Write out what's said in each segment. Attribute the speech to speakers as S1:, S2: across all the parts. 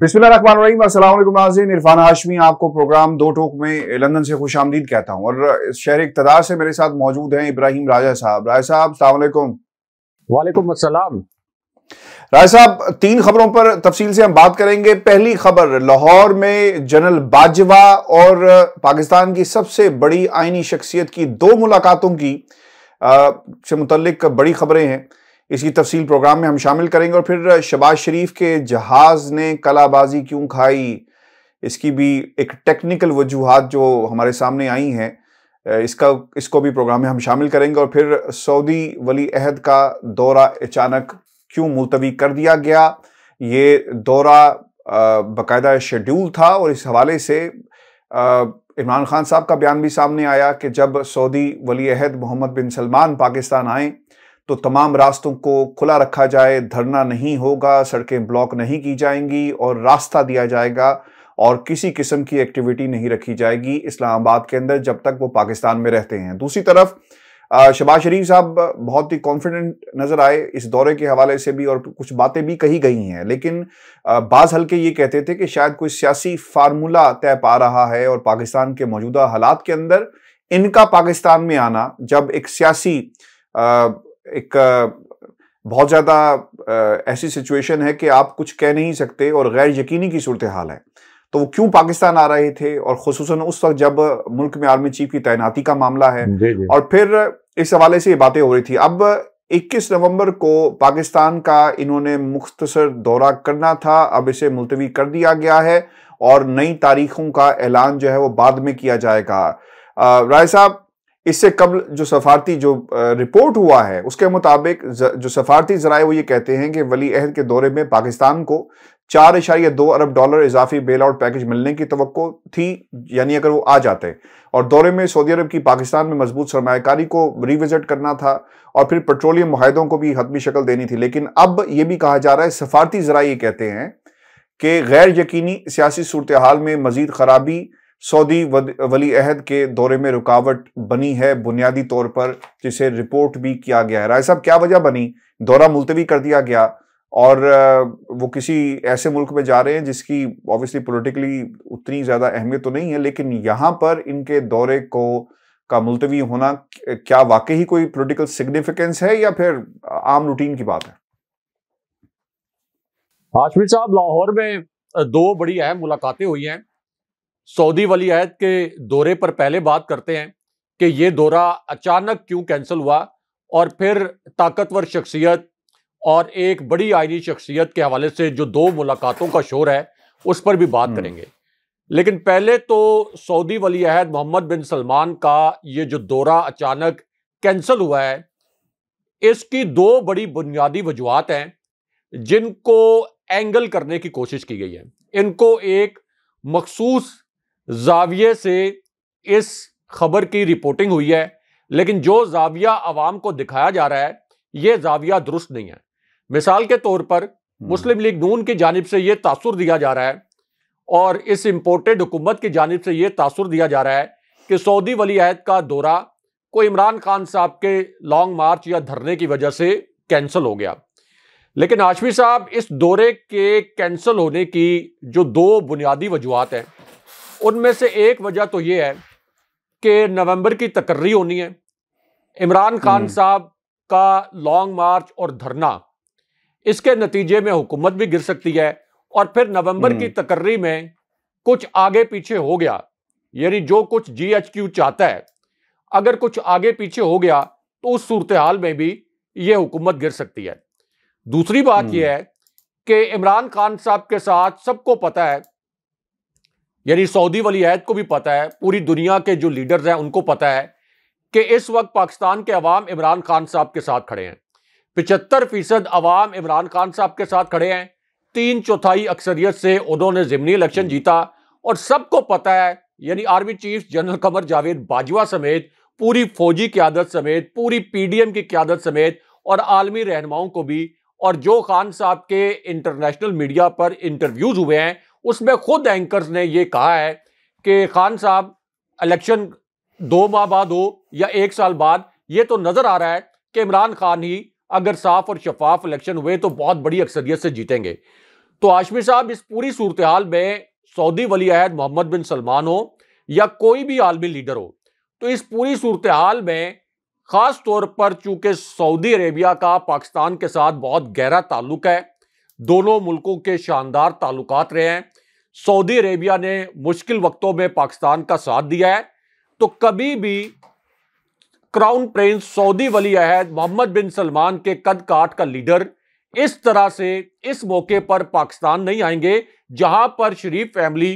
S1: बिस्मिल्लाहिर्रहमानिर्रहीम, अस्सलाम वालेकुम नाज़रीन। इरफान हाशमी आपको प्रोग्राम दो टोक में लंदन से खुशामदीद कहता हूँ और शहर इक़्तिदार से मेरे साथ मौजूद हैं इब्राहिम राजा साहब। राजा साहब अस्सलाम वालेकुम।
S2: वालेकुम अस्सलाम।
S1: राजा साहब, तीन खबरों पर तफसील से हम बात करेंगे। पहली खबर, लाहौर में जनरल बाजवा और पाकिस्तान की सबसे बड़ी आईनी शख्सियत की दो मुलाकातों की से मुतल्लिक बड़ी खबरें हैं। इसकी तफसील प्रोग्राम में हम शामिल करेंगे और फिर शहबाज शरीफ के जहाज ने कलाबाजी क्यों खाई, इसकी भी एक टेक्निकल वजूहात जो हमारे सामने आई हैं, इसको भी प्रोग्राम में हम शामिल करेंगे। और फिर सऊदी वली अहद का दौरा अचानक क्यों मुलतवी कर दिया गया, ये दौरा बाकायदा शेड्यूल था और इस हवाले से इमरान खान साहब का बयान भी सामने आया कि जब सऊदी वली अहद मोहम्मद बिन सलमान पाकिस्तान आए तो तमाम रास्तों को खुला रखा जाए, धरना नहीं होगा, सड़कें ब्लॉक नहीं की जाएंगी और रास्ता दिया जाएगा और किसी किस्म की एक्टिविटी नहीं रखी जाएगी इस्लामाबाद के अंदर जब तक वो पाकिस्तान में रहते हैं। दूसरी तरफ शहबाज शरीफ साहब बहुत ही कॉन्फिडेंट नजर आए इस दौरे के हवाले से भी और कुछ बातें भी कही गई हैं, लेकिन बाज़ हल्के ये कहते थे कि शायद कोई सियासी फार्मूला तय पा रहा है और पाकिस्तान के मौजूदा हालात के अंदर इनका पाकिस्तान में आना, जब एक सियासी एक बहुत ज़्यादा ऐसी सिचुएशन है कि आप कुछ कह नहीं सकते और गैर यकीनी की सूरत हाल है, तो वो क्यों पाकिस्तान आ रहे थे और खुसूसन उस वक्त जब मुल्क में आर्मी चीफ की तैनाती का मामला है। और फिर इस हवाले से ये बातें हो रही थी। अब 21 नवंबर को पाकिस्तान का इन्होंने मुख्तसर दौरा करना था, अब इसे मुलतवी कर दिया गया है और नई तारीखों का ऐलान जो है वो बाद में किया जाएगा। राय साहब, इससे कबल जो सफारती जो रिपोर्ट हुआ है उसके मुताबिक जो सफारती जराए वो ये कहते हैं कि वली अहद के दौरे में पाकिस्तान को 4.2 अरब डॉलर इजाफी बेल आउट पैकेज मिलने की तवक्को थी, यानी अगर वो आ जाते, और दौरे में सऊदी अरब की पाकिस्तान में मजबूत सरमायाकारी को रिविजिट करना था और फिर पेट्रोलियम मुआहदों को भी हतमी शक्ल देनी थी। लेकिन अब यह भी कहा जा रहा है, सफारती जराए ये कहते हैं कि गैर यकीनी सियासी सूरत हाल में मजीद खराबी सऊदी वली अहद के दौरे में रुकावट बनी है बुनियादी तौर पर, जिसे रिपोर्ट भी किया गया है। राय साहब, क्या वजह बनी, दौरा मुलतवी कर दिया गया और वो किसी ऐसे मुल्क में जा रहे हैं जिसकी ऑब्वियसली पॉलिटिकली उतनी ज्यादा अहमियत तो नहीं है, लेकिन यहां पर इनके दौरे को का मुलतवी होना क्या वाकई ही कोई पॉलिटिकल सिग्निफिकेंस है या फिर आम रूटीन की बात है?
S2: हाशमी साहब, लाहौर में दो बड़ी अहम मुलाकातें हुई हैं। सऊदी वली अहद के दौरे पर पहले बात करते हैं कि ये दौरा अचानक क्यों कैंसिल हुआ और फिर ताकतवर शख्सियत और एक बड़ी आईनी शख्सियत के हवाले से जो दो मुलाकातों का शोर है उस पर भी बात करेंगे। लेकिन पहले तो सऊदी वली अहद मोहम्मद बिन सलमान का ये जो दौरा अचानक कैंसिल हुआ है, इसकी दो बड़ी बुनियादी वजूहात हैं जिनको एंगल करने की कोशिश की गई है। इनको एक मखसूस जाविये से इस खबर की रिपोर्टिंग हुई है, लेकिन जो जाविया अवाम को दिखाया जा रहा है यह जाविया दुरुस्त नहीं है। मिसाल के तौर पर मुस्लिम लीग नून की जानिब से यह तासुर दिया जा रहा है और इस इंपोर्टेड हुकूमत की जानिब से यह तासुर दिया जा रहा है कि सऊदी वली अहद का दौरा कोई इमरान खान साहब के लॉन्ग मार्च या धरने की वजह से कैंसिल हो गया। लेकिन हाशमी साहब, इस दौरे के कैंसिल होने की जो दो बुनियादी वजूहात हैं उनमें से एक वजह तो यह है कि नवंबर की तकर्री होनी है, इमरान खान साहब का लॉन्ग मार्च और धरना, इसके नतीजे में हुकूमत भी गिर सकती है और फिर नवंबर की तकर्री में कुछ आगे पीछे हो गया, यानी जो कुछ GHQ चाहता है अगर कुछ आगे पीछे हो गया तो उस सूरत हाल में भी यह हुकूमत गिर सकती है। दूसरी बात यह है कि इमरान खान साहब के साथ सबको पता है, यानी सऊदी वली अहद को भी पता है, पूरी दुनिया के जो लीडर्स हैं उनको पता है कि इस वक्त पाकिस्तान के अवाम इमरान खान साहब के साथ खड़े हैं। 75% अवाम इमरान खान साहब के साथ खड़े हैं। 3/4 अक्सरियत से उन्होंने ज़िमनी इलेक्शन जीता और सबको पता है, यानी army chief general Qamar Javed Bajwa समेत पूरी फौजी क्यादत समेत पूरी PDM की क्यादत समेत और आलमी रहनुमाओं को भी, और जो खान साहब के इंटरनेशनल मीडिया पर इंटरव्यूज हुए हैं उसमें खुद एंकर्स ने यह कहा है कि खान साहब इलेक्शन 2 माह बाद हो या 1 साल बाद, यह तो नजर आ रहा है कि इमरान खान ही अगर साफ और शफाफ इलेक्शन हुए तो बहुत बड़ी अक्सरियत से जीतेंगे। तो हाशमी साहब, इस पूरी सूरत हाल में सऊदी वली अहद मोहम्मद बिन सलमान हो या कोई भी आलमी लीडर हो, तो इस पूरी सूरत हाल में खास तौर पर चूंकि सऊदी अरेबिया का पाकिस्तान के साथ बहुत गहरा ताल्लुक है, दोनों मुल्कों के शानदार ताल्लुकात रहे हैं, सऊदी अरेबिया ने मुश्किल वक्तों में पाकिस्तान का साथ दिया है, तो कभी भी क्राउन प्रिंस सऊदी वली अहद मोहम्मद बिन सलमान के कद काठ का लीडर इस तरह से इस मौके पर पाकिस्तान नहीं आएंगे जहां पर शरीफ फैमिली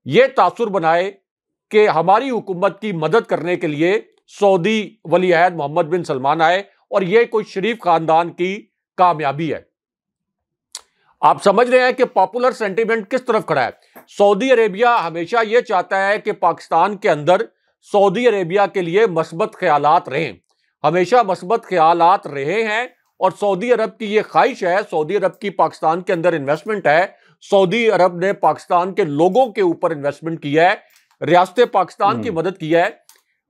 S2: ये तासुर बनाए कि हमारी हुकूमत की मदद करने के लिए सऊदी वली अहद मोहम्मद बिन सलमान आए और यह कोई शरीफ खानदान की कामयाबी है। आप समझ रहे हैं कि पॉपुलर सेंटीमेंट किस तरफ खड़ा है। सऊदी अरेबिया हमेशा यह चाहता है कि पाकिस्तान के अंदर सऊदी अरेबिया के लिए मस्बत ख्यालात रहें, हमेशा मस्बत ख्यालात रहे हैं, और सऊदी अरब की यह ख्वाहिश है, सऊदी अरब की पाकिस्तान के अंदर इन्वेस्टमेंट है, सऊदी अरब ने पाकिस्तान के लोगों के ऊपर इन्वेस्टमेंट किया है, रियासत पाकिस्तान की मदद किया है।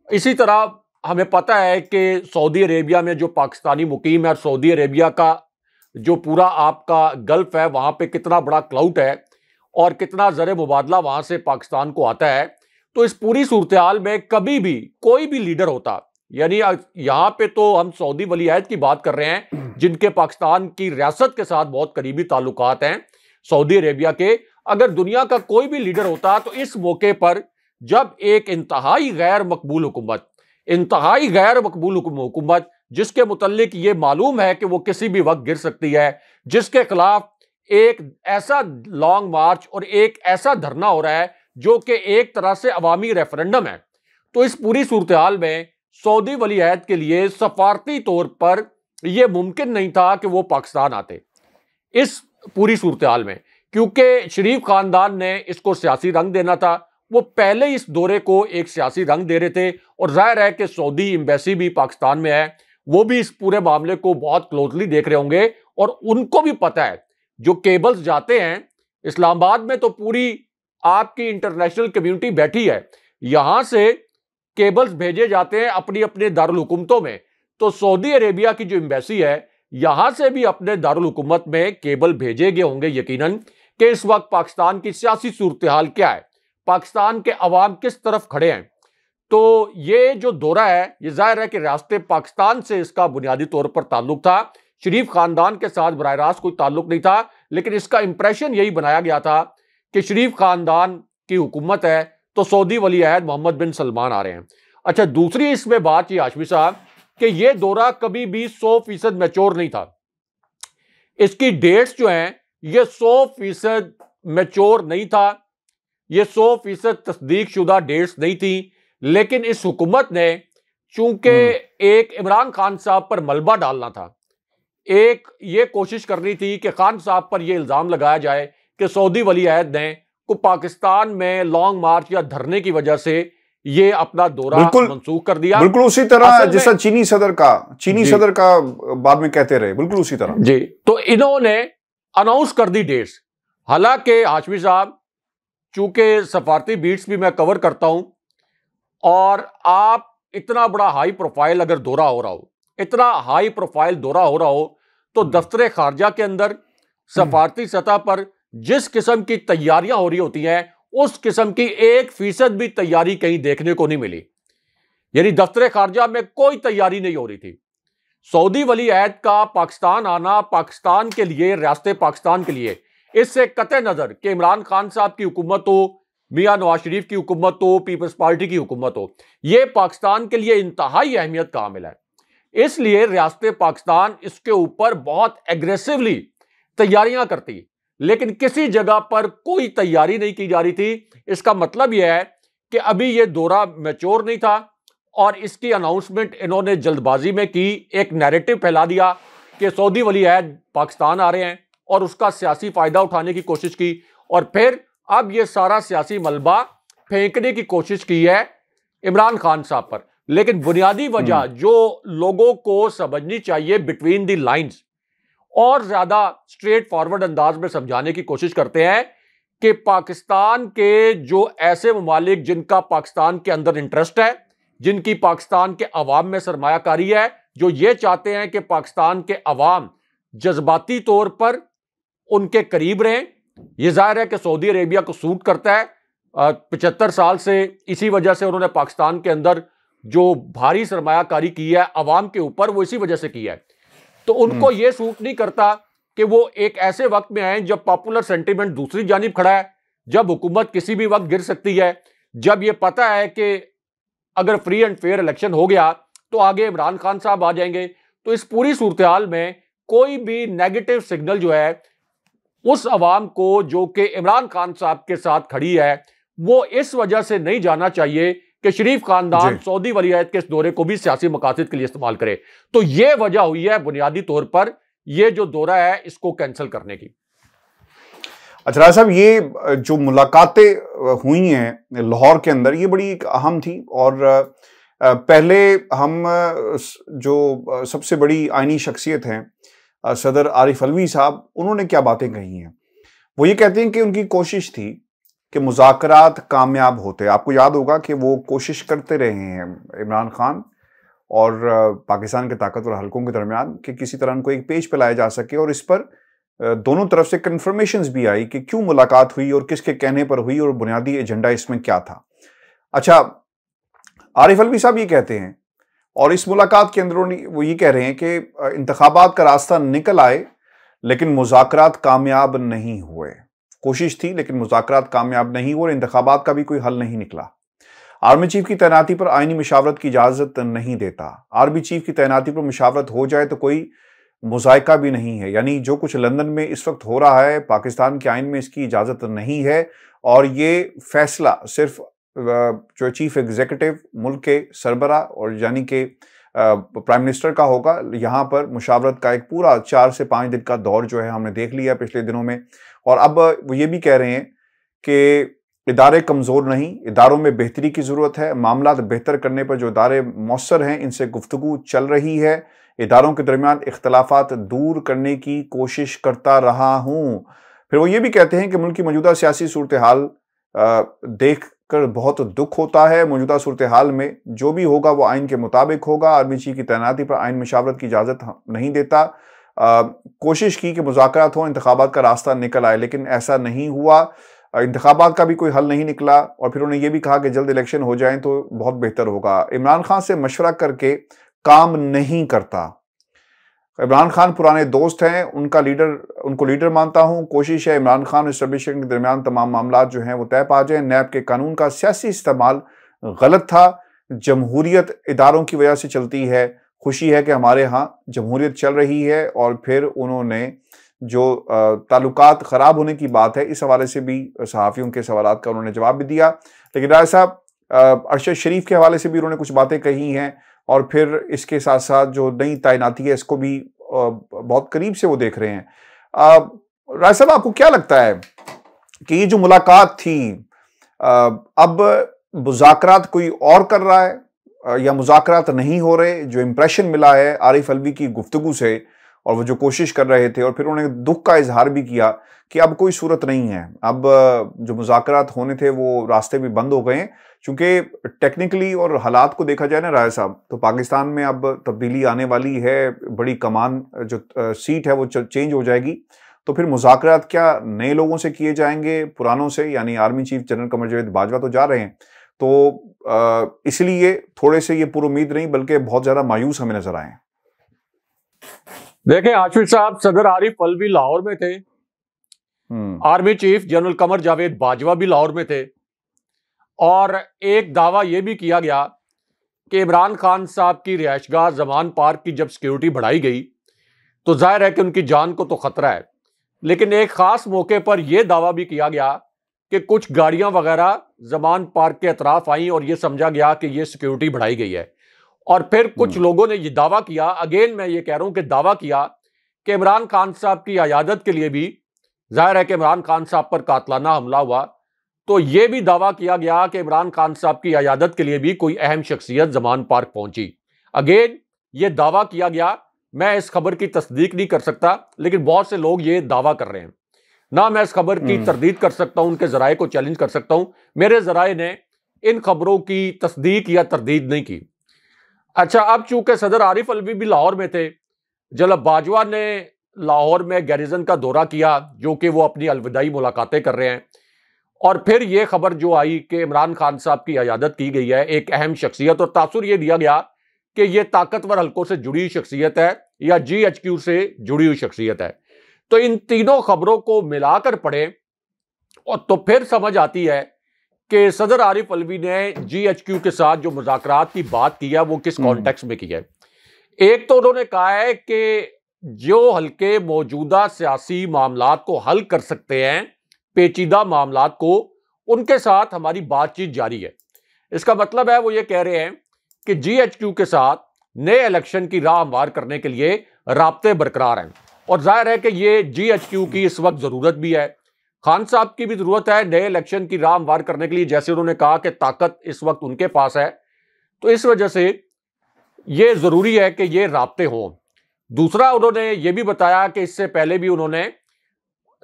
S2: इसी तरह हमें पता है कि सऊदी अरेबिया में जो पाकिस्तानी मुकीम है और सऊदी अरेबिया का जो पूरा आपका गल्फ है वहां पे कितना बड़ा क्लाउट है और कितना ज़र मुबादला वहां से पाकिस्तान को आता है। तो इस पूरी सूरत हाल में कभी भी कोई भी लीडर होता, यानी यहां पे तो हम सऊदी वली अहद की बात कर रहे हैं जिनके पाकिस्तान की रियासत के साथ बहुत करीबी ताल्लुकात हैं सऊदी अरेबिया के, अगर दुनिया का कोई भी लीडर होता तो इस मौके पर जब एक इंतहाई गैर मकबूल हुकूमत जिसके मुतल्लिक ये मालूम है कि वो किसी भी वक्त गिर सकती है, जिसके खिलाफ एक ऐसा लॉन्ग मार्च और एक ऐसा धरना हो रहा है जो कि एक तरह से अवामी रेफरेंडम है, तो इस पूरी सूरत हाल में सऊदी वली अहद के लिए सफारती तौर पर यह मुमकिन नहीं था कि वो पाकिस्तान आते इस पूरी सूरत हाल में, क्योंकि शरीफ खानदान ने इसको सियासी रंग देना था। वो पहले इस दौरे को एक सियासी रंग दे रहे थे और जाहिर है कि सऊदी एम्बेसी भी पाकिस्तान में है, वो भी इस पूरे मामले को बहुत क्लोजली देख रहे होंगे और उनको भी पता है जो केबल्स जाते हैं इस्लामाबाद में, तो पूरी आपकी इंटरनेशनल कम्युनिटी बैठी है, यहां से केबल्स भेजे जाते हैं अपनी अपने दारुल हुकूमतों में, तो सऊदी अरेबिया की जो एम्बेसी है यहां से भी अपने दारुल हुकूमत में केबल भेजे गए होंगे यकीनन कि इस वक्त पाकिस्तान की सियासी सूरत हाल क्या है, पाकिस्तान के अवाम किस तरफ खड़े हैं। तो ये जो दौरा है ये जाहिर है कि रियासत पाकिस्तान से इसका बुनियादी तौर पर ताल्लुक था, शरीफ खानदान के साथ बराह रास्त कोई ताल्लुक नहीं था, लेकिन इसका इंप्रेशन यही बनाया गया था कि शरीफ खानदान की हुकूमत है तो सऊदी वली अहद मोहम्मद बिन सलमान आ रहे हैं। अच्छा, दूसरी इसमें बात ये हाशमी साहब कि ये दौरा कभी भी 100% मैच्योर नहीं था, इसकी डेट्स जो हैं ये 100% मैच्योर नहीं था, ये 100% तस्दीक शुदा डेट्स नहीं थी, लेकिन इस हुकूमत ने चूंकि एक इमरान खान साहब पर मलबा डालना था, एक ये कोशिश करनी थी कि खान साहब पर यह इल्जाम लगाया जाए कि सऊदी वली अहद ने को पाकिस्तान में लॉन्ग मार्च या धरने की वजह से ये अपना दौरा मंसूख कर दिया,
S1: बिल्कुल उसी तरह जैसा चीनी सदर का बाद में कहते रहे, बिल्कुल उसी तरह
S2: जी। तो इन्होंने अनाउंस कर दी डेट्स, हालांकि हाशमी साहब चूंकि सफारती बीट्स भी मैं कवर करता हूं और आप इतना बड़ा हाई प्रोफाइल अगर दौरा हो रहा हो, इतना हाई प्रोफाइल दौरा हो रहा हो, तो दफ्तर खारजा के अंदर सफारती सतह पर जिस किस्म की तैयारियां हो रही होती हैं उस किस्म की 1% भी तैयारी कहीं देखने को नहीं मिली, यानी दफ्तर खारजा में कोई तैयारी नहीं हो रही थी। सऊदी वली अहद का पाकिस्तान आना पाकिस्तान के लिए, रियासत पाकिस्तान के लिए, इससे कतई नजर कि इमरान खान साहब की हुकूमत हो, मियां नवाज शरीफ की हुकूमत हो, पीपल्स पार्टी की हुकूमत हो, यह पाकिस्तान के लिए इंतहाई अहमियत का हामिल है। इसलिए रियासत पाकिस्तान इसके ऊपर बहुत एग्रेसिवली तैयारियां करती, लेकिन किसी जगह पर कोई तैयारी नहीं की जा रही थी। इसका मतलब यह है कि अभी यह दौरा मैच्योर नहीं था और इसकी अनाउंसमेंट इन्होंने जल्दबाजी में की, एक नैरेटिव फैला दिया कि सऊदी वली अहद पाकिस्तान आ रहे हैं और उसका सियासी फायदा उठाने की कोशिश की, और फिर अब यह सारा सियासी मलबा फेंकने की कोशिश की है इमरान खान साहब पर। लेकिन बुनियादी वजह जो लोगों को समझनी चाहिए बिटवीन द लाइंस और ज्यादा स्ट्रेट फॉरवर्ड अंदाज में समझाने की कोशिश करते हैं कि पाकिस्तान के जो ऐसे ममालिक जिनका पाकिस्तान के अंदर इंटरेस्ट है, जिनकी पाकिस्तान के अवाम में सरमायाकारी है, जो ये चाहते हैं कि पाकिस्तान के अवाम जज्बाती तौर पर उनके करीब रहें। यह जाहिर है कि सऊदी अरेबिया को सूट करता है। 75 साल से इसी वजह से उन्होंने पाकिस्तान के अंदर जो भारी सरमायाकारी की है अवाम के ऊपर, वो इसी वजह से की है। तो उनको यह सूट नहीं करता कि वो एक ऐसे वक्त में आए जब पॉपुलर सेंटीमेंट दूसरी जानिब खड़ा है, जब हुकूमत किसी भी वक्त गिर सकती है, जब यह पता है कि अगर फ्री एंड फेयर इलेक्शन हो गया तो आगे इमरान खान साहब आ जाएंगे। तो इस पूरी सूरत हाल में कोई भी नेगेटिव सिग्नल जो है उस अवाम को जो कि इमरान खान साहब के साथ खड़ी है, वो इस वजह से नहीं जाना चाहिए कि शरीफ खानदान सऊदी वलीयत के इस दौरे को भी सियासी मकासद के लिए इस्तेमाल करे। तो यह वजह हुई है बुनियादी तौर पर यह जो दौरा है इसको कैंसिल करने की।
S1: अच्छा राज साहब, ये जो मुलाकातें हुई हैं लाहौर के अंदर, ये बड़ी अहम थी। और पहले हम जो सबसे बड़ी आईनी शख्सियत हैं सदर आरिफ अलवी साहब, उन्होंने क्या बातें कही हैं? वो ये कहते हैं कि उनकी कोशिश थी कि मुज़ाकरात कामयाब होते। आपको याद होगा कि वो कोशिश करते रहे हैं इमरान खान और पाकिस्तान के ताकतवर हलकों के दरमियान कि किसी तरह उनको एक पेज पे लाया जा सके, और इस पर दोनों तरफ से कन्फर्मेशंस भी आई कि क्यों मुलाकात हुई और किसके कहने पर हुई और बुनियादी एजेंडा इसमें क्या था। अच्छा, आरिफ अलवी साहब ये कहते हैं, और इस मुलाकात के अंदर वो ये कह रहे हैं कि इंतखाबात का रास्ता निकल आए लेकिन मुज़ाकरात कामयाब नहीं हुए। कोशिश थी लेकिन मुज़ाकरात कामयाब नहीं हुए और इंतखाबात का भी कोई हल नहीं निकला। आर्मी चीफ की तैनाती पर आईनी मशावरत की इजाज़त नहीं देता। आर्मी चीफ की तैनाती पर मशावरत हो जाए तो कोई मुज़ायका भी नहीं है। यानी जो कुछ लंदन में इस वक्त हो रहा है, पाकिस्तान के आइन में इसकी इजाज़त नहीं है, और ये फैसला सिर्फ जो चीफ एग्जीक्यूटिव मुल्क के सरबरा और यानी कि प्राइम मिनिस्टर का होगा। यहाँ पर मुशावरत का एक पूरा 4 से 5 दिन का दौर जो है हमने देख लिया पिछले दिनों में। और अब वो ये भी कह रहे हैं कि इदारे कमज़ोर नहीं, इदारों में बेहतरी की ज़रूरत है। मामला बेहतर करने पर जो इदारे मौसर हैं इनसे गुफ्तगू चल रही है। इदारों के दरमियान इख्तलाफात दूर करने की कोशिश करता रहा हूँ। फिर वो ये भी कहते हैं कि मुल्क की मौजूदा सियासी सूरत हाल देख कर बहुत दुख होता है। मौजूदा सूरत हाल में जो भी होगा वो आइन के मुताबिक होगा। आर्मी चीफ की तैनाती पर आइन मशावरत की इजाज़त नहीं देता। कोशिश की कि मुज़ाकरात हो, इंतखाबात का रास्ता निकल आए, लेकिन ऐसा नहीं हुआ। इंतखाबात का भी कोई हल नहीं निकला। और फिर उन्होंने ये भी कहा कि जल्द इलेक्शन हो जाएं तो बहुत बेहतर होगा। इमरान खान से मशवरा करके काम नहीं करता। इमरान खान पुराने दोस्त हैं, उनको लीडर मानता हूं। कोशिश है इमरान खान और एस्टेब्लिशमेंट के दरमियान तमाम मामला जो हैं वो तय पा जाए। नैब के कानून का सियासी इस्तेमाल गलत था। जमहूरियत इदारों की वजह से चलती है। खुशी है कि हमारे यहाँ जमहूरियत चल रही है। और फिर उन्होंने जो ताल्लुकात ख़राब होने की बात है, इस हवाले से भी सहाफ़ियों के सवालात का उन्होंने जवाब भी दिया। लेकिन राय साहब, अरशद शरीफ के हवाले से भी उन्होंने कुछ बातें कही हैं। और फिर इसके साथ साथ जो नई तैनाती है इसको भी बहुत करीब से वो देख रहे हैं। राय साहब, आपको क्या लगता है कि ये जो मुलाकात थी, अब मुज़ाकरात कोई और कर रहा है या मुज़ाकरात नहीं हो रहे? जो इंप्रेशन मिला है आरिफ अलवी की गुफ्तगू से, और वो जो कोशिश कर रहे थे, और फिर उन्होंने दुख का इजहार भी किया कि अब कोई सूरत नहीं है, अब जो मुज़ाकरात होने थे वो रास्ते भी बंद हो गए हैं। चूंकि टेक्निकली और हालात को देखा जाए ना राय साहब, तो पाकिस्तान में अब तब्दीली आने वाली है। बड़ी कमान जो सीट है वो चेंज हो जाएगी। तो फिर मुज़ाकरात क्या नए लोगों से किए जाएंगे, पुरानों से? यानी army chief general Qamar Javed Bajwa तो जा रहे हैं, तो इसलिए थोड़े से ये पुरुमीद नहीं बल्कि बहुत ज्यादा मायूस हमें नजर आए।
S2: देखें आशिफ साहब, सदर आरिफ अलवी लाहौर में थे, army chief general Qamar Javed Bajwa भी लाहौर में थे, और एक दावा यह भी किया गया कि इमरान खान साहब की रिहायशगाह जमान पार्क की जब सिक्योरिटी बढ़ाई गई तो जाहिर है कि उनकी जान को तो खतरा है। लेकिन एक खास मौके पर यह दावा भी किया गया कि कुछ गाड़ियां वगैरह जमान पार्क के अतराफ आई और यह समझा गया कि यह सिक्योरिटी बढ़ाई गई है। और फिर कुछ लोगों ने यह दावा किया, अगेन मैं ये कह रहा हूं कि दावा किया कि इमरान खान साहब की अयादत के लिए भी, जाहिर है कि इमरान खान साहब पर कातलाना हमला हुआ, तो यह भी दावा किया गया कि इमरान खान साहब की अयादत के लिए भी कोई अहम शख्सियत जमान पार्क पहुंची। अगेन ये दावा किया गया, मैं इस खबर की तस्दीक नहीं कर सकता, लेकिन बहुत से लोग ये दावा कर रहे हैं। ना मैं इस खबर की तरदीद कर सकता हूं, उनके जराए को चैलेंज कर सकता हूं। मेरे जराए ने इन खबरों की तस्दीक या तरदीद नहीं की। अच्छा, अब चूंकि सदर आरिफ अलवी भी लाहौर में थे, जनरल बाजवा ने लाहौर में गैरिजन का दौरा किया, जो कि वो अपनी अलविदाई मुलाकातें कर रहे हैं। और फिर ये खबर जो आई कि इमरान खान साहब की इयादत की गई है, एक अहम शख्सियत, और तासुर ये दिया गया कि ये ताकतवर हलकों से जुड़ी हुई शख्सियत है या GHQ से जुड़ी हुई शख्सियत है। तो इन तीनों खबरों को मिलाकर पढ़े और तो फिर समझ आती है कि सदर आरिफ अलवी ने GHQ के साथ जो मुज़ाकरात की बात की है वो किस कॉन्टेक्स्ट में की है। एक तो उन्होंने कहा है कि जो हल्के मौजूदा सियासी मामलात को हल कर सकते हैं, पेचीदा मामलात को, उनके साथ हमारी बातचीत जारी है। इसका मतलब है वो ये कह रहे हैं कि GHQ के साथ नए इलेक्शन की राह हमवार करने के लिए राब्ते बरकरार हैं। और जाहिर है कि ये GHQ की इस वक्त जरूरत भी है, खान साहब की भी जरूरत है नए इलेक्शन की राह हमवार करने के लिए, जैसे उन्होंने कहा कि ताकत इस वक्त उनके पास है। तो इस वजह से ये जरूरी है कि ये राब्ते हों। दूसरा, उन्होंने ये भी बताया कि इससे पहले भी उन्होंने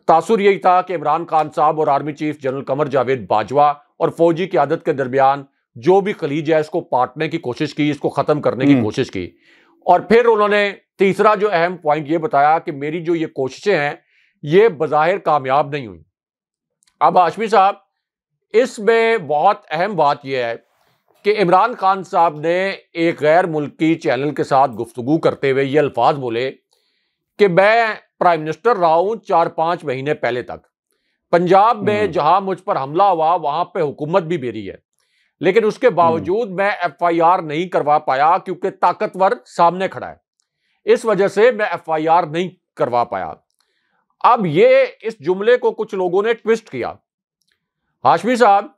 S2: तासुर यही था कि इमरान खान साहब और army chief general Qamar Javed Bajwa और फौजी क़यादत के दरमियान जो भी खलीज है इसको पाटने की कोशिश की, इसको खत्म करने की कोशिश की। और फिर उन्होंने तीसरा जो अहम पॉइंट ये बताया कि मेरी जो ये कोशिशें हैं ये बज़ाहिर कामयाब नहीं हुई। अब हाशमी साहब, इसमें बहुत अहम बात यह है कि इमरान खान साहब ने एक गैर मुल्की चैनल के साथ गुफ्तगू करते हुए ये अल्फाज बोले कि मैं प्राइम मिनिस्टर रहा हूं 4-5 महीने पहले तक, पंजाब में जहां मुझ पर हमला हुआ वहां पे हुकूमत भी मेरी है, लेकिन उसके बावजूद मैं FIR नहीं करवा पाया क्योंकि ताकतवर सामने खड़ा है, इस वजह से मैं FIR नहीं करवा पाया। अब ये इस जुमले को कुछ लोगों ने ट्विस्ट किया। हाशमी साहब,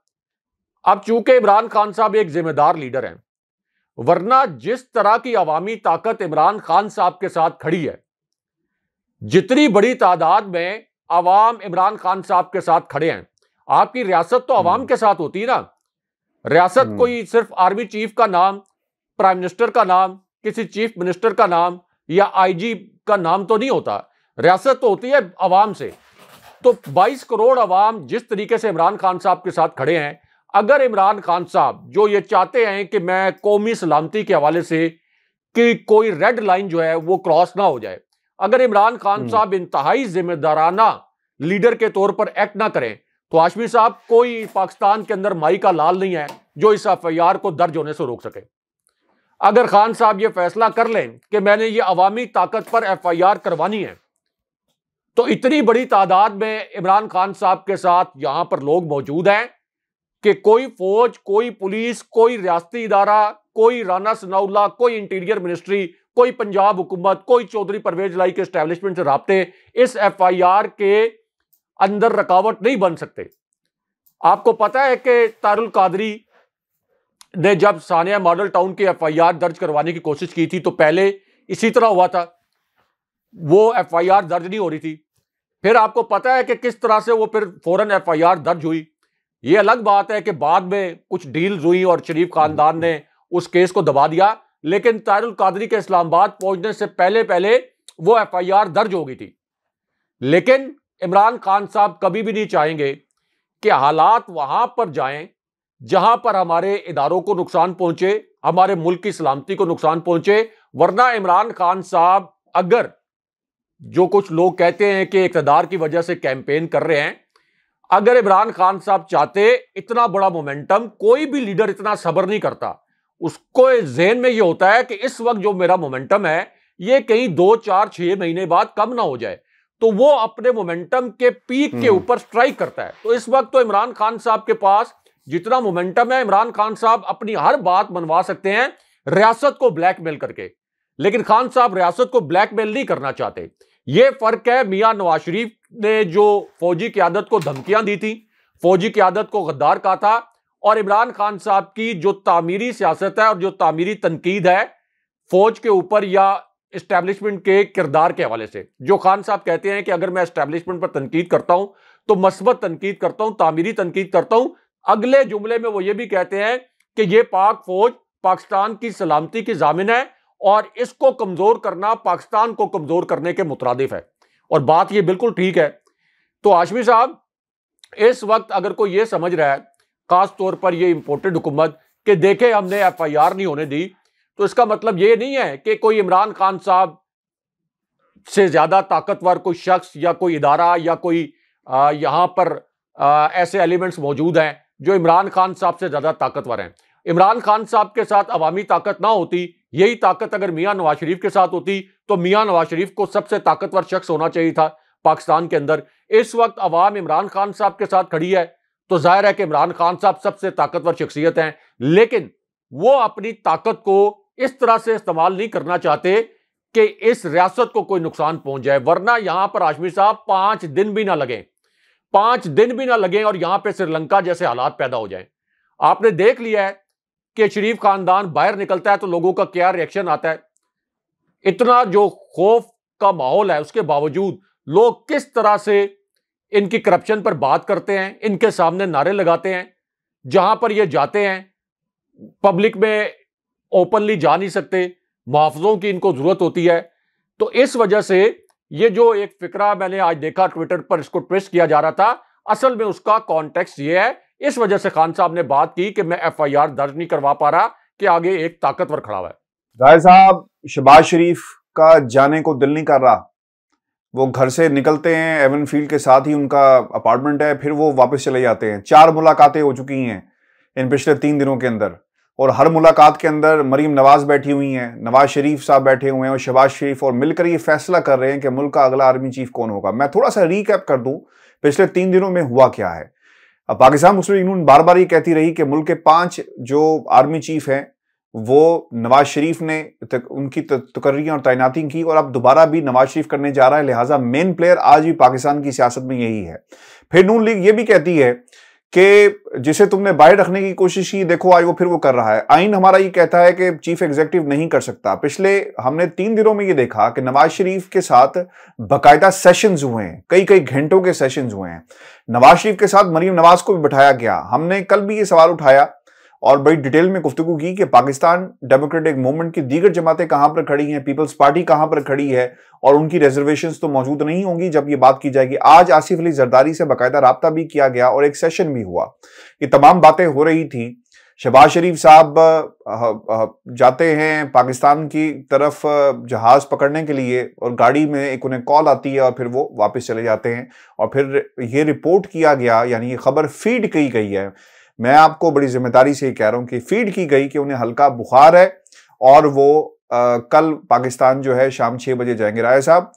S2: अब चूंकि इमरान खान साहब एक जिम्मेदार लीडर हैं, वरना जिस तरह की अवामी ताकत इमरान खान साहब के साथ खड़ी है, जितनी बड़ी तादाद में अवाम इमरान खान साहब के साथ खड़े हैं, आपकी रियासत तो अवाम के साथ होती है ना। रियासत कोई सिर्फ आर्मी चीफ का नाम, प्राइम मिनिस्टर का नाम, किसी चीफ मिनिस्टर का नाम या IG का नाम तो नहीं होता। रियासत तो होती है अवाम से। तो 22 करोड़ अवाम जिस तरीके से इमरान खान साहब के साथ खड़े हैं, अगर इमरान खान साहब जो ये चाहते हैं कि मैं कौमी सलामती के हवाले से कि कोई रेड लाइन जो है वो क्रॉस ना हो जाए, अगर इमरान खान साहब इंतहाई जिम्मेदाराना लीडर के तौर पर एक्ट ना करें, तो हाशमी साहब कोई पाकिस्तान के अंदर माई का लाल नहीं है जो इस FIR को दर्ज होने से रोक सके। अगर खान साहब ये फैसला कर लें कि मैंने ये अवामी ताकत पर FIR करवानी है, तो इतनी बड़ी तादाद में इमरान खान साहब के साथ यहां पर लोग मौजूद हैं कि कोई फौज, कोई पुलिस, कोई रियासती इदारा, कोई राना सनाउल्लाह, कोई इंटीरियर मिनिस्ट्री, कोई पंजाब हुकूमत, कोई चौधरी परवेज लाई के एस्टेब्लिशमेंट से राब्ते इस FIR के अंदर रुकावट नहीं बन सकते। आपको पता है कि तारुल कादरी ने जब सानिया मॉडल टाउन की FIR दर्ज करवाने की कोशिश की थी तो पहले इसी तरह हुआ था, वो FIR दर्ज नहीं हो रही थी। फिर आपको पता है कि किस तरह से वो फिर फौरन FIR दर्ज हुई। ये अलग बात है कि बाद में कुछ डील्स हुई और शरीफ खानदान ने उस केस को दबा दिया, लेकिन तारुल कादरी के इस्लामाबाद पहुंचने से पहले पहले वो FIR दर्ज हो गई थी। लेकिन इमरान खान साहब कभी भी नहीं चाहेंगे कि हालात वहां पर जाएं जहां पर हमारे इदारों को नुकसान पहुंचे, हमारे मुल्क की सलामती को नुकसान पहुंचे। वरना इमरान खान साहब, अगर जो कुछ लोग कहते हैं कि इक़्तिदार की वजह से कैंपेन कर रहे हैं, अगर इमरान खान साहब चाहते इतना बड़ा मोमेंटम, कोई भी लीडर इतना सब्र नहीं करता। उसको ज़हन में ये होता है कि इस वक्त जो मेरा मोमेंटम है ये कहीं 2-4-6 महीने बाद कम ना हो जाए, तो वो अपने मोमेंटम के पीक के ऊपर स्ट्राइक करता है। तो इस वक्त तो इमरान खान साहब के पास जितना मोमेंटम है, इमरान खान साहब अपनी हर बात मनवा सकते हैं रियासत को ब्लैकमेल करके, लेकिन खान साहब रियासत को ब्लैकमेल नहीं करना चाहते। यह फर्क है मियां नवाज शरीफ ने जो फौजी क़यादत को धमकियां दी थी, फौजी क़यादत को गद्दार कहा था, और इमरान खान साहब की जो तामीरी सियासत है और जो तामीरी तनकीद है फौज के ऊपर या एस्टैब्लिशमेंट के किरदार के हवाले से, जो खान साहब कहते हैं कि अगर मैं एस्टैब्लिशमेंट पर तनकीद करता हूं तो मस्बत तनकीद करता हूं, तामीरी तनकीद करता हूं। अगले जुमले में वो ये भी कहते हैं कि ये पाक फौज पाकिस्तान की सलामती की जामिन है और इसको कमजोर करना पाकिस्तान को कमजोर करने के मुतरादिफ है। और बात ये बिल्कुल ठीक है। तो हाशमी साहब, इस वक्त अगर कोई ये समझ रहा है, खास तौर पर ये इंपोर्टेड हुकूमत, कि देखे हमने FIR नहीं होने दी, तो इसका मतलब ये नहीं है कि कोई इमरान खान साहब से ज्यादा ताकतवर कोई शख्स या कोई इदारा या कोई यहां पर ऐसे एलिमेंट्स मौजूद हैं जो इमरान खान साहब से ज्यादा ताकतवर हैं। इमरान खान साहब के साथ अवामी ताकत ना होती, यही ताकत अगर मियां नवाज शरीफ के साथ होती तो मियां नवाज शरीफ को सबसे ताकतवर शख्स होना चाहिए था पाकिस्तान के अंदर। इस वक्त अवाम इमरान खान साहब के साथ खड़ी है तो जाहिर है कि इमरान खान साहब सबसे ताकतवर शख्सियत हैं, लेकिन वो अपनी ताकत को इस तरह से इस्तेमाल नहीं करना चाहते कि इस रियासत को कोई नुकसान पहुंच जाए। वरना यहां पर हाशमी साहब 5 दिन भी ना लगे, 5 दिन भी ना लगे और यहां पे श्रीलंका जैसे हालात पैदा हो जाए। आपने देख लिया है कि शरीफ खानदान बाहर निकलता है तो लोगों का क्या रिएक्शन आता है। इतना जो खौफ का माहौल है उसके बावजूद लोग किस तरह से इनकी करप्शन पर बात करते हैं, इनके सामने नारे लगाते हैं। जहां पर ये जाते हैं पब्लिक में ओपनली जा नहीं सकते, मुआवजों की इनको जरूरत होती है। तो इस वजह से ये जो एक फिक्रा मैंने आज देखा ट्विटर पर, इसको ट्विस्ट किया जा रहा था, असल में उसका कॉन्टेक्स्ट ये है। इस वजह से खान साहब ने बात की कि मैं एफआईआर दर्ज नहीं करवा पा रहा कि आगे एक ताकतवर खड़ा हुआ है।
S1: जाहिर साहब, शहबाज शरीफ का जाने को दिल नहीं कर रहा। वो घर से निकलते हैं, एवन फील्ड के साथ ही उनका अपार्टमेंट है, फिर वो वापस चले जाते हैं। 4 मुलाकातें हो चुकी हैं इन पिछले 3 दिनों के अंदर, और हर मुलाकात के अंदर मरीम नवाज बैठी हुई हैं, नवाज शरीफ साहब बैठे हुए हैं और शहबाज शरीफ, और मिलकर ये फैसला कर रहे हैं कि मुल्क का अगला आर्मी चीफ कौन होगा। मैं थोड़ा सा रिकैप कर दूं पिछले 3 दिनों में हुआ क्या है। अब पाकिस्तान मुस्लिम लीग नून बार बार ये कहती रही कि मुल्क के 5 जो आर्मी चीफ हैं वो नवाज शरीफ ने उनकी तकर्रियां और तैनाती की, और अब दोबारा भी नवाज शरीफ करने जा रहा है। लिहाजा मेन प्लेयर आज भी पाकिस्तान की सियासत में यही है। फिर नून लीग ये भी कहती है कि जिसे तुमने बाहर रखने की कोशिश की, देखो आज वो फिर वो कर रहा है। आइन हमारा ये कहता है कि चीफ एग्जीक्यूटिव नहीं कर सकता। पिछले हमने 3 दिनों में ये देखा कि नवाज शरीफ के साथ बाकायदा सेशंस हुए हैं, कई कई घंटों के सेशंस हुए हैं। नवाज शरीफ के साथ मरीम नवाज को भी बिठाया गया। हमने कल भी ये सवाल उठाया और बड़ी डिटेल में गुफ्तगू की कि पाकिस्तान डेमोक्रेटिक मूवमेंट की दीगर जमातें कहां पर खड़ी हैं, पीपल्स पार्टी कहां पर खड़ी है, और उनकी रिजर्वेशंस तो मौजूद नहीं होंगी जब ये बात की जाएगी। आज आसिफ अली जरदारी से बाकायदा राब्ता भी किया गया और एक सेशन भी हुआ। ये तमाम बातें हो रही थी। शहबाज शरीफ साहब जाते हैं पाकिस्तान की तरफ जहाज पकड़ने के लिए, और गाड़ी में एक उन्हें कॉल आती है और फिर वो वापस चले जाते हैं। और फिर ये रिपोर्ट किया गया, यानी ये खबर फीड की गई है, मैं आपको बड़ी जिम्मेदारी से कह रहा हूं कि फीड की गई कि उन्हें हल्का बुखार है और वो कल पाकिस्तान जो है शाम 6 बजे जाएंगे। राय साहब,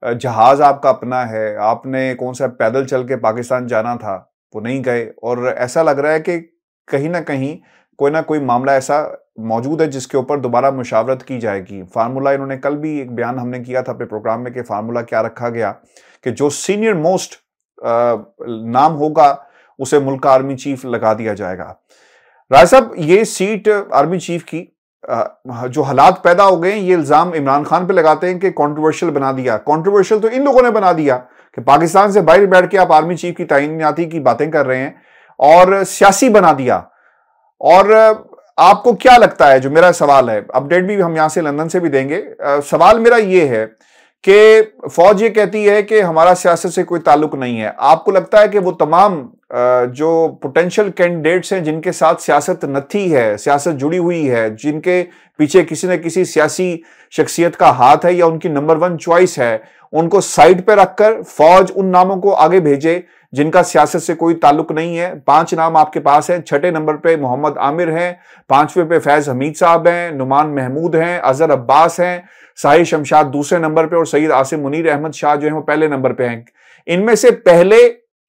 S1: जहाज आपका अपना है, आपने कौन सा पैदल चल के पाकिस्तान जाना था, वो नहीं गए, और ऐसा लग रहा है कि कहीं ना कोई मामला ऐसा मौजूद है जिसके ऊपर दोबारा मुशावरत की जाएगी। फार्मूला इन्होंने कल भी एक बयान हमने किया था अपने प्रोग्राम में कि फार्मूला क्या रखा गया कि जो सीनियर मोस्ट नाम होगा उसे मुल्क का आर्मी चीफ लगा दिया जाएगा। राय साहब, ये सीट आर्मी चीफ की जो हालात पैदा हो गए, ये इल्जाम इमरान खान पे लगाते हैं कि कंट्रोवर्शियल बना दिया। कंट्रोवर्शियल तो इन लोगों ने बना दिया कि पाकिस्तान से बाहर बैठ के आप आर्मी चीफ की तैनाती की बातें कर रहे हैं, और सियासी बना दिया। और आपको क्या लगता है, जो मेरा सवाल है, अपडेट भी हम यहां से लंदन से भी देंगे, सवाल मेरा ये है कि फौज ये कहती है कि हमारा सियासत से कोई ताल्लुक नहीं है। आपको लगता है कि वो तमाम जो पोटेंशियल कैंडिडेट्स हैं जिनके साथ सियासत नथी है, सियासत जुड़ी हुई है, जिनके पीछे किसी न किसी सियासी शख्सियत का हाथ है या उनकी नंबर 1 चॉइस है, उनको साइड पे रखकर फौज उन नामों को आगे भेजे जिनका सियासत से कोई ताल्लुक नहीं है? 5 नाम आपके पास हैं। 6ठे नंबर पे मोहम्मद आमिर हैं, 5वें पे फैज हमीद साहब हैं, नुमान महमूद हैं, अजहर अब्बास हैं, साहिर शमशाद दूसरे नंबर पे, और सईद आसिम मुनीर अहमद शाह जो है वो पहले नंबर पे हैं। इनमें से पहले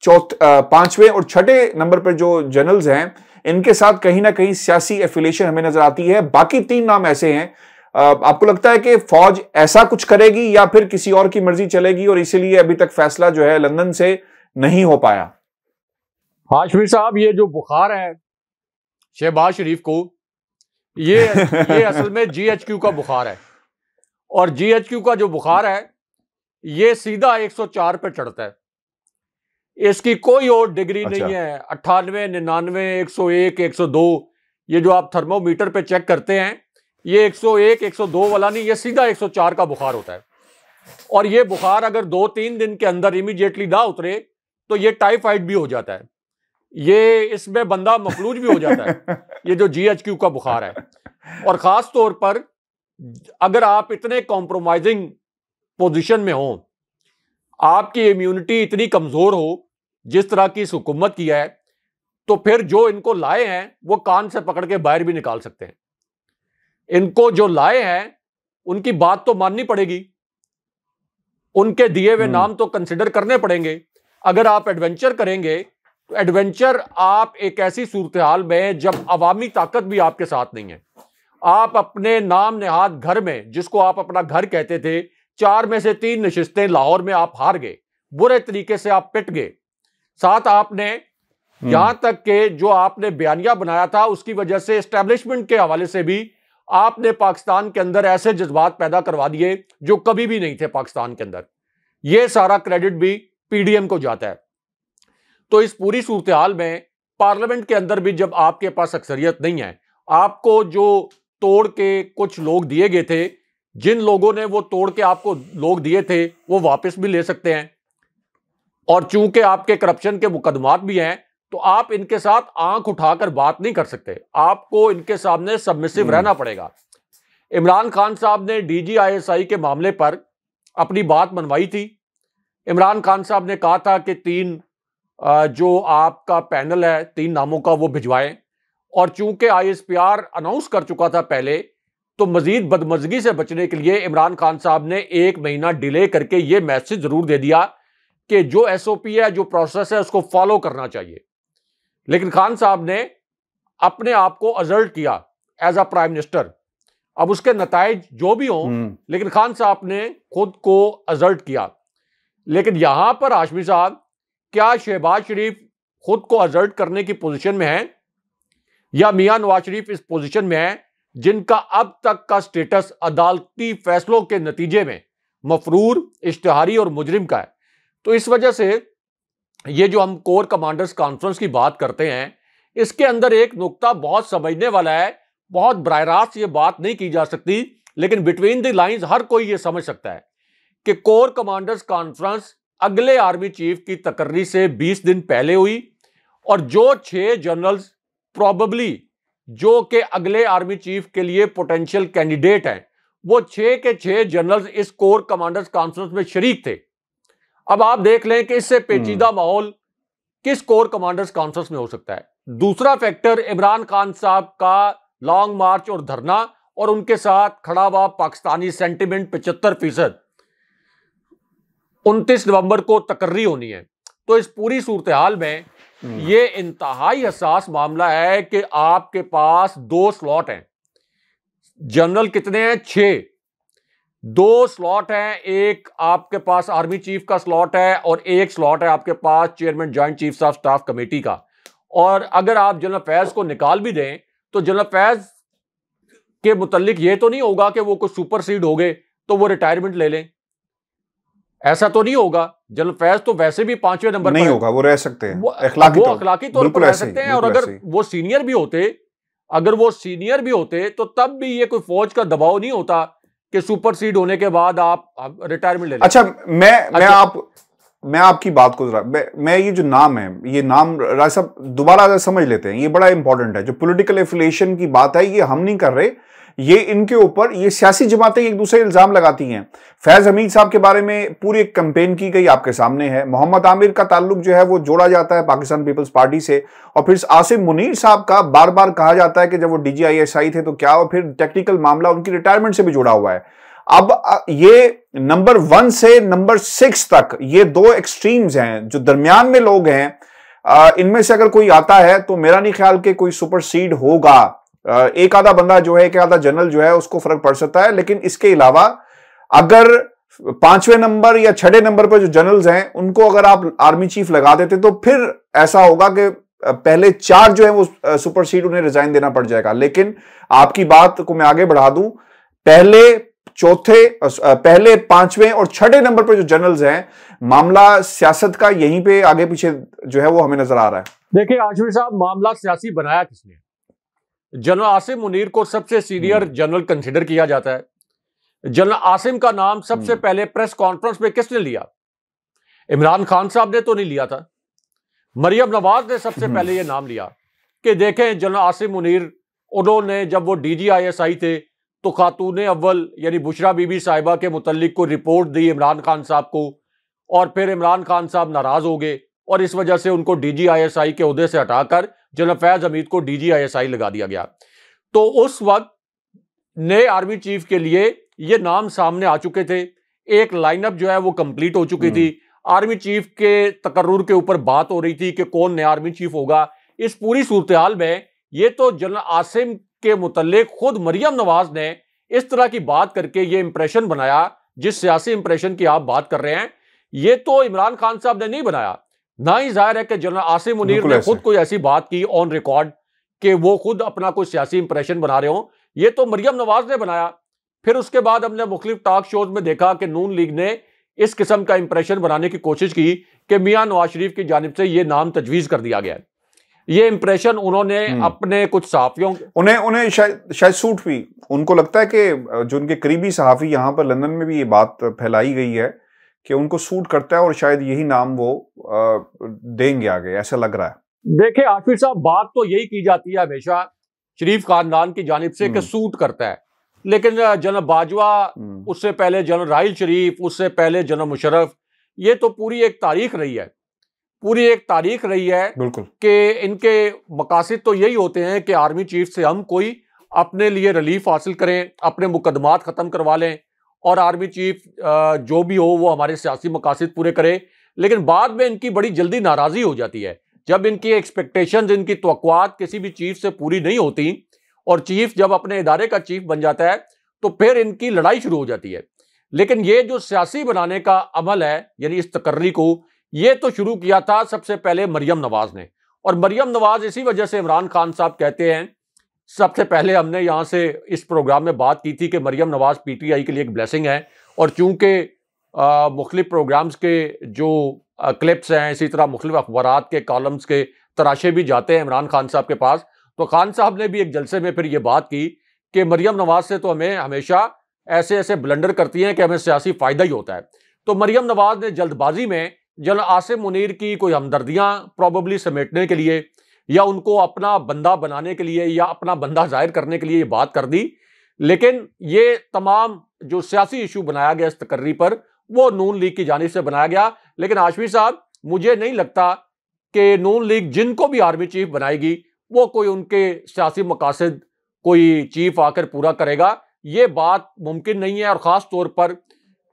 S1: 5वें और 6ठे नंबर पर जो जनरल्स हैं, इनके साथ कहीं ना कहीं सियासी एफिलिएशन हमें नजर आती है। बाकी 3 नाम ऐसे हैं। आपको लगता है कि फौज ऐसा कुछ करेगी या फिर किसी और की मर्जी चलेगी, और इसीलिए अभी तक फैसला जो है लंदन से नहीं हो पाया?
S2: हाशमी साहब, ये जो बुखार है शहबाज शरीफ को, ये असल में GHQ का बुखार है, और GHQ का जो बुखार है ये सीधा 104 पे चढ़ता है। इसकी कोई और डिग्री नहीं है। 98, 99, 101, 102, ये जो आप थर्मोमीटर पे चेक करते हैं, ये 101, 102 वाला नहीं, ये सीधा 104 का बुखार होता है। और ये बुखार अगर 2-3 दिन के अंदर इमीडिएटली ना उतरे तो ये टाइफाइड भी हो जाता है, ये इसमें बंदा मफलूज भी हो जाता है, ये जो GHQ का बुखार है। और खास तौर पर अगर आप इतने कॉम्प्रोमाइजिंग पोजीशन में हो, आपकी इम्यूनिटी इतनी कमजोर हो जिस तरह की इस हुकूमत की है, तो फिर जो इनको लाए हैं वो कान से पकड़ के बाहर भी निकाल सकते हैं। इनको जो लाए हैं उनकी बात तो माननी पड़ेगी, उनके दिए हुए नाम तो कंसिडर करने पड़ेंगे। अगर आप एडवेंचर करेंगे तो एडवेंचर आप एक ऐसी सूरत हाल में जब अवामी ताकत भी आपके साथ नहीं है, आप अपने नाम नेहाद घर में, जिसको आप अपना घर कहते थे, 4 में से 3 नशिस्तें लाहौर में आप हार गए, बुरे तरीके से आप पिट गए। साथ आपने यहां तक के जो आपने बयानिया बनाया था उसकी वजह से एस्टैब्लिशमेंट के हवाले से भी आपने पाकिस्तान के अंदर ऐसे जज्बात पैदा करवा दिए जो कभी भी नहीं थे पाकिस्तान के अंदर। यह सारा क्रेडिट भी पीडीएम को जाता है। तो इस पूरी सूरत हाल में पार्लियामेंट के अंदर भी जब आपके पास अक्सरियत नहीं है, आपको जो तोड़ के कुछ लोग दिए गए थे, जिन लोगों ने वो तोड़ के आपको लोग दिए थे वो वापस भी ले सकते हैं, और चूंकि आपके करप्शन के मुकदमात भी हैं तो आप इनके साथ आंख उठाकर बात नहीं कर सकते, आपको इनके सामने सबमिसिव रहना पड़ेगा। इमरान खान साहब ने DGISI के मामले पर अपनी बात मनवाई थी। इमरान खान साहब ने कहा था कि 3 जो आपका पैनल है 3 नामों का वो भिजवाएं, और चूंकि ISPR अनाउंस कर चुका था पहले, तो मजीद बदमजगी से बचने के लिए इमरान खान साहब ने 1 महीना डिले करके ये मैसेज जरूर दे दिया कि जो SOP है, जो प्रोसेस है, उसको फॉलो करना चाहिए। लेकिन खान साहब ने अपने आप को असर्ट किया एज अ प्राइम मिनिस्टर। अब उसके नताइज जो भी हों, लेकिन खान साहब ने खुद को असर्ट किया। लेकिन यहां पर हाशमी साहब, क्या शहबाज शरीफ खुद को असर्ट करने की पोजीशन में है, या मियां नवाज शरीफ इस पोजीशन में है जिनका अब तक का स्टेटस अदालती फैसलों के नतीजे में मफरूर, इश्तिहारी और मुजरिम का है? तो इस वजह से ये जो हम कोर कमांडर्स कॉन्फ्रेंस की बात करते हैं, इसके अंदर एक नुक्ता बहुत समझने वाला है। बहुत बराह रास्त ये बात नहीं की जा सकती, लेकिन बिटवीन द लाइंस हर कोई ये समझ सकता है कि कोर कमांडर्स कॉन्फ्रेंस अगले आर्मी चीफ की तकर्री से 20 दिन पहले हुई, और जो 6 जनरल्स प्रोबेबली जो कि अगले आर्मी चीफ के लिए पोटेंशियल कैंडिडेट हैं, वो 6 के 6 जनरल्स इस कोर कमांडर्स कॉन्फ्रेंस में शरीक थे। अब आप देख लें कि इससे पेचीदा माहौल किस कोर कमांडर्स कॉन्फ्रेंस में हो सकता है। दूसरा फैक्टर, इमरान खान साहब का लॉन्ग मार्च और धरना, और उनके साथ खड़ा हुआ पाकिस्तानी सेंटिमेंट 75%। 29 नवंबर को तकर्री होनी है। तो इस पूरी सूरत हाल में ये इंतहाई हसास मामला है कि आपके पास 2 स्लॉट हैं। जनरल कितने हैं? 6। 2 स्लॉट हैं, एक आपके पास आर्मी चीफ का स्लॉट है और एक स्लॉट है आपके पास chairman joint chiefs of staff committee का। और अगर आप जनरल फैज को निकाल भी दें तो जनरल फैज के मुतल्लिक ये तो नहीं होगा कि वो कुछ सुपरसीड हो गए तो वो रिटायरमेंट ले लें, ऐसा तो नहीं होगा। जनरल फैज तो वैसे भी 5वें नंबर
S1: नहीं
S2: पर
S1: होगा, वो रह सकते हैं,
S2: वो अखलाकी तौर पर रह सकते हैं। और अगर वो सीनियर भी होते तो तब भी ये कोई फौज का दबाव नहीं होता कि सुपरसीड होने के बाद आप रिटायरमेंट ले लें।
S1: अच्छा, मैं आपकी बात को मैं ये जो नाम है, ये नाम राय साहब दोबारा समझ लेते हैं, ये बड़ा इंपॉर्टेंट है। जो पॉलिटिकल एफिलिएशन की बात है, ये हम नहीं कर रहे, ये इनके ऊपर ये सियासी जमातें एक दूसरे इल्जाम लगाती हैं। फैज हमीद साहब के बारे में पूरी एक कैंपेन की गई, आपके सामने है। मोहम्मद आमिर का ताल्लुक जो है वो जोड़ा जाता है पाकिस्तान पीपल्स पार्टी से, और फिर आसिम मुनीर साहब का बार बार कहा जाता है कि जब वो DGISI थे तो क्या, और फिर टेक्निकल मामला उनकी रिटायरमेंट से भी जुड़ा हुआ है। अब ये नंबर 1 से नंबर 6 तक ये 2 एक्सट्रीम्स हैं, जो दरमियान में लोग हैं। इनमें से अगर कोई आता है तो मेरा नहीं ख्याल कि कोई सुपरसीड होगा। एक आधा बंदा जो है, एक आधा जनरल जो है, उसको फर्क पड़ सकता है, लेकिन इसके अलावा अगर 5वें नंबर या 6ठे नंबर पर जो जनरल्स हैं उनको अगर आप आर्मी चीफ लगा देते तो फिर ऐसा होगा कि पहले 4 जो है वो सुपरसीड, उन्हें रिजाइन देना पड़ जाएगा। लेकिन आपकी बात को मैं आगे बढ़ा दूं, पहले 5वें और 6ठे नंबर पर जो जनरल्स हैं, मामला सियासत का यहीं पे आगे पीछे जो है वो हमें नजर आ रहा है।
S2: देखिए आशमी साहब, मामला सियासी बनाया किसने? जनरल आसिम मुनीर को सबसे सीनियर जनरल कंसिडर किया जाता है। जनरल आसिम का नाम सबसे पहले प्रेस कॉन्फ्रेंस में किसने लिया? इमरान खान साहब ने तो नहीं लिया था, मरियम नवाज ने सबसे पहले यह नाम लिया कि देखें जनरल आसिम मुनीर, उन्होंने जब वो DGISI थे तो खातून अव्वल यानी बुशरा बीबी साहिबा के मुतल्लिक को रिपोर्ट दी इमरान खान साहब को, और फिर इमरान खान साहब नाराज हो गए और इस वजह से उनको DGISI के ओहदे से हटाकर जनरल फैज हमीद को DGISI लगा दिया गया। तो उस वक्त नए आर्मी चीफ के लिए ये नाम सामने आ चुके थे, एक लाइनअप जो है वो कंप्लीट हो चुकी थी, आर्मी चीफ के तकर्रुर के ऊपर बात हो रही थी कि कौन नया आर्मी चीफ होगा। इस पूरी सूरत हाल में ये तो जनरल आसिम के मुतल्लिक खुद मरियम नवाज ने इस तरह की बात करके ये इंप्रेशन बनाया, जिस सियासी इंप्रेशन की आप बात कर रहे हैं, ये तो इमरान खान साहब ने नहीं बनाया। ना ही जाहिर है कि जनरल आसिम मुनीर ने खुद कोई ऐसी बात की ऑन रिकॉर्ड कि वो खुद अपना कोई सियासी इंप्रेशन बना रहे हो, ये तो मरियम नवाज ने बनाया। फिर उसके बाद हमने मुख्तलिफ टॉक शोज में देखा कि नून लीग ने इस किस्म का इंप्रेशन बनाने की कोशिश की कि मियां नवाज शरीफ की जानिब से ये नाम तजवीज कर दिया गया है। ये इंप्रेशन उन्होंने अपने कुछ सहाफियों
S1: उन्हें शायद सूट भी, उनको लगता है कि जो उनके करीबी सहाफी यहाँ पर लंदन में भी ये बात फैलाई गई है कि उनको सूट करता है और शायद यही नाम वो देंगे आगे, ऐसा लग रहा है।
S2: देखिए आशिफ साहब, बात तो यही की जाती है हमेशा शरीफ खानदान की जानिब से कि सूट करता है, लेकिन जनरल बाजवा, उससे पहले जनरल राहिल शरीफ, उससे पहले जनरल मुशर्रफ, ये तो पूरी एक तारीख रही है, पूरी एक तारीख रही है कि इनके मकासद तो यही होते हैं कि आर्मी चीफ से हम कोई अपने लिए रिलीफ हासिल करें, अपने मुकदमात खत्म करवा लें और आर्मी चीफ जो भी हो वो हमारे सियासी मकासद पूरे करे। लेकिन बाद में इनकी बड़ी जल्दी नाराजगी हो जाती है जब इनकी एक्सपेक्टेशंस, इनकी तवक्कुआत किसी भी चीफ से पूरी नहीं होती, और चीफ जब अपने इदारे का चीफ बन जाता है तो फिर इनकी लड़ाई शुरू हो जाती है। लेकिन ये जो सियासी बनाने का अमल है, यानी इस तकर्री को, ये तो शुरू किया था सबसे पहले मरियम नवाज ने। और मरियम नवाज इसी वजह से इमरान खान साहब कहते हैं, सबसे पहले हमने यहाँ से इस प्रोग्राम में बात की थी कि मरियम नवाज PTI के लिए एक ब्लेसिंग है, और चूंकि मुख्तलिफ प्रोग्राम्स के जो क्लिप्स हैं, इसी तरह मुख्तलिफ अखबारात के कॉलम्स के तराशे भी जाते हैं इमरान खान साहब के पास, तो खान साहब ने भी एक जलसे में फिर ये बात की कि मरियम नवाज से तो हमें हमेशा ऐसे ऐसे ब्लंडर करती हैं कि हमें सियासी फायदा ही होता है। तो मरियम नवाज ने जल्दबाजी में जनरल आसिम मुनीर की कोई हमदर्दियां प्रॉबेबली समेटने के लिए या उनको अपना बंदा बनाने के लिए या अपना बंदा जाहिर करने के लिए ये बात कर दी। लेकिन ये तमाम जो सियासी इशू बनाया गया इस तकर्री पर, वो नून लीग की जानिब से बनाया गया। लेकिन आशमी साहब, मुझे नहीं लगता कि नून लीग जिनको भी आर्मी चीफ बनाएगी वो कोई उनके सियासी मकासद कोई चीफ आकर पूरा करेगा, ये बात मुमकिन नहीं है। और ख़ास तौर पर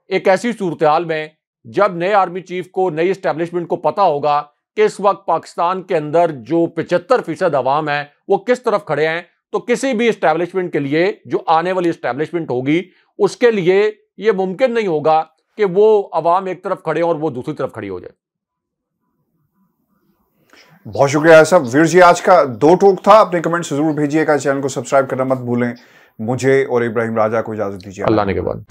S2: एक ऐसी सूरत हाल में जब नए आर्मी चीफ को, नई इस्टेब्लिशमेंट को पता होगा कि इस वक्त पाकिस्तान के अंदर जो 75% अवाम है वो किस तरफ खड़े हैं, तो किसी भी इस्टेब्लिशमेंट के लिए, जो आने वाली इस्टेब्लिशमेंट होगी, उसके लिए ये मुमकिन नहीं होगा कि वो अवाम एक तरफ खड़े और वो दूसरी तरफ खड़ी हो जाए।
S1: बहुत शुक्रिया साहब। वीर जी, आज का 2 टोक था, अपने कमेंट्स जरूर भेजिएगा, चैनल को सब्सक्राइब करना मत भूलें। मुझे और इब्राहिम राजा को इजाजत दीजिए,
S2: अल्लाह ने के बाद।